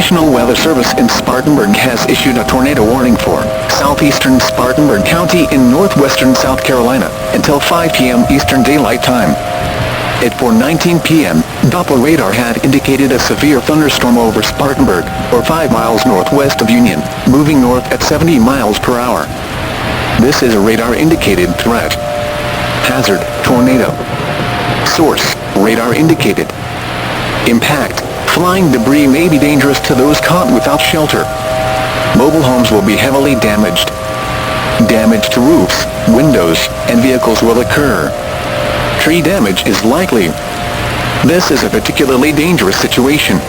National Weather Service in Spartanburg has issued a tornado warning for southeastern Spartanburg County in northwestern South Carolina until 5 p.m. Eastern Daylight Time. At 4:19 p.m., Doppler radar had indicated a severe thunderstorm over Spartanburg, or 5 miles northwest of Union, moving north at 70 miles per hour. This is a radar-indicated threat. Hazard, tornado. Source, radar indicated. Impact, flying debris may be dangerous to those caught without shelter. Mobile homes will be heavily damaged. Damage to roofs, windows, and vehicles will occur. Tree damage is likely. This is a particularly dangerous situation.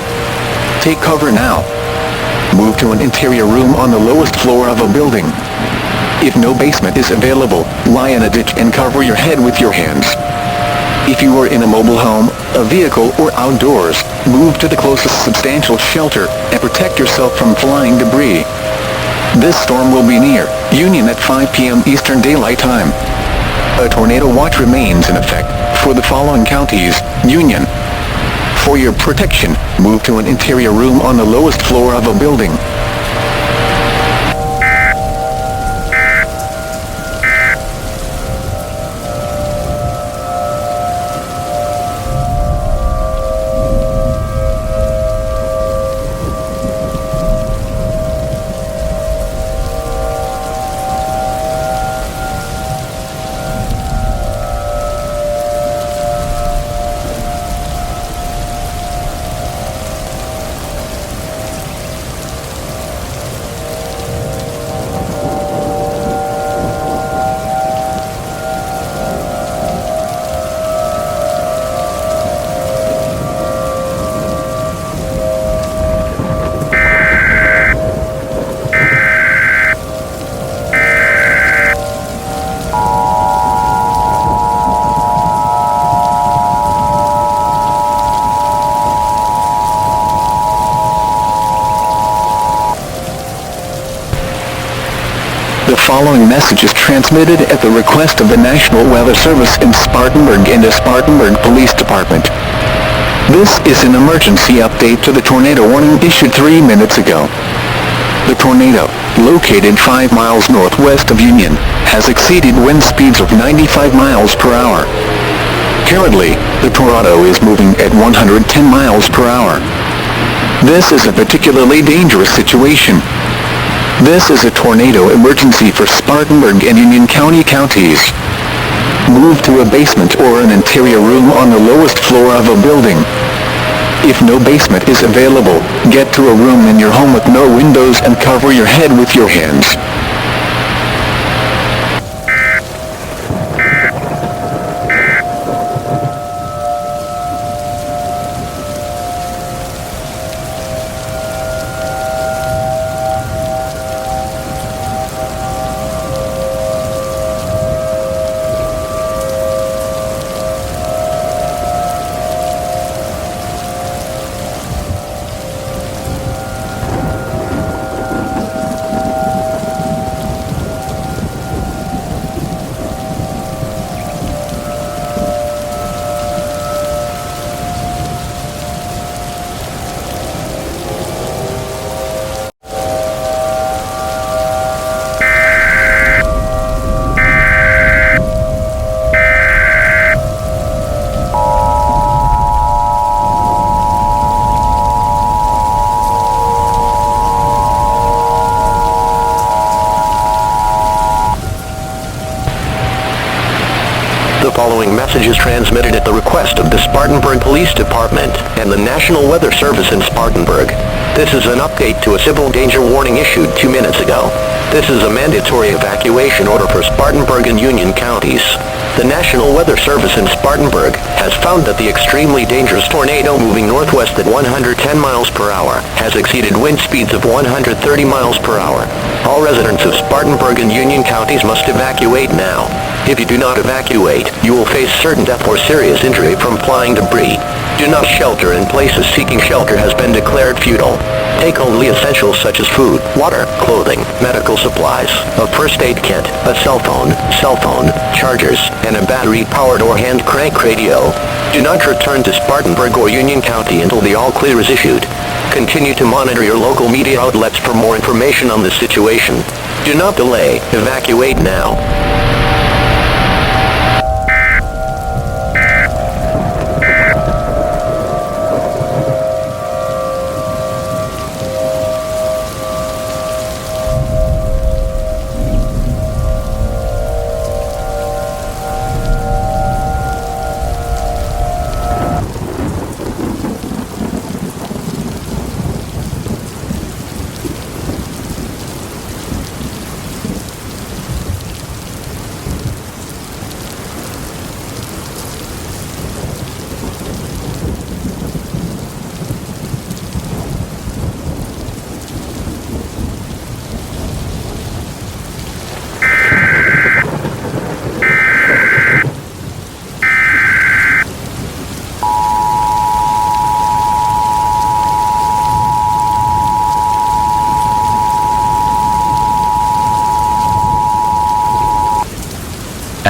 Take cover now. Move to an interior room on the lowest floor of a building. If no basement is available, lie in a ditch and cover your head with your hands. If you are in a mobile home, a vehicle, or outdoors, move to the closest substantial shelter and protect yourself from flying debris. This storm will be near Union at 5 p.m. Eastern Daylight Time. A tornado watch remains in effect for the following counties: Union. For your protection, move to an interior room on the lowest floor of a building. The following message is transmitted at the request of the National Weather Service in Spartanburg and the Spartanburg Police Department. This is an emergency update to the tornado warning issued 3 minutes ago. The tornado, located 5 miles northwest of Union, has exceeded wind speeds of 95 miles per hour. Currently, the tornado is moving at 110 miles per hour. This is a particularly dangerous situation. This is a tornado emergency for Spartanburg and Union County counties. Move to a basement or an interior room on the lowest floor of a building. If no basement is available, get to a room in your home with no windows and cover your head with your hands. The following message is transmitted at the request of the Spartanburg Police Department and the National Weather Service in Spartanburg. This is an update to a civil danger warning issued 2 minutes ago. This is a mandatory evacuation order for Spartanburg and Union counties. The National Weather Service in Spartanburg has found that the extremely dangerous tornado moving northwest at 110 miles per hour has exceeded wind speeds of 130 miles per hour. All residents of Spartanburg and Union counties must evacuate now. If you do not evacuate, you will face certain death or serious injury from flying debris. Do not shelter in places seeking shelter has been declared futile. Take only essentials such as food, water, clothing, medical supplies, a first aid kit, a cell phone, chargers, and a battery-powered or hand crank radio. Do not return to Spartanburg or Union County until the all-clear is issued. Continue to monitor your local media outlets for more information on the situation. Do not delay. Evacuate now.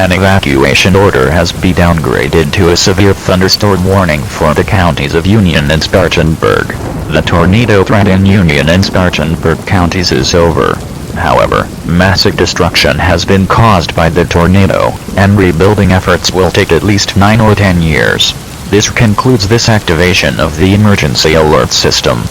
An evacuation order has been downgraded to a severe thunderstorm warning for the counties of Union and Spartanburg. The tornado threat in Union and Spartanburg counties is over. However, massive destruction has been caused by the tornado, and rebuilding efforts will take at least 9 or 10 years. This concludes this activation of the emergency alert system.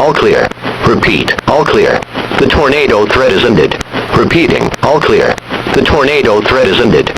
All clear. Repeat. All clear. The tornado threat is ended. Repeating. All clear. The tornado threat is ended.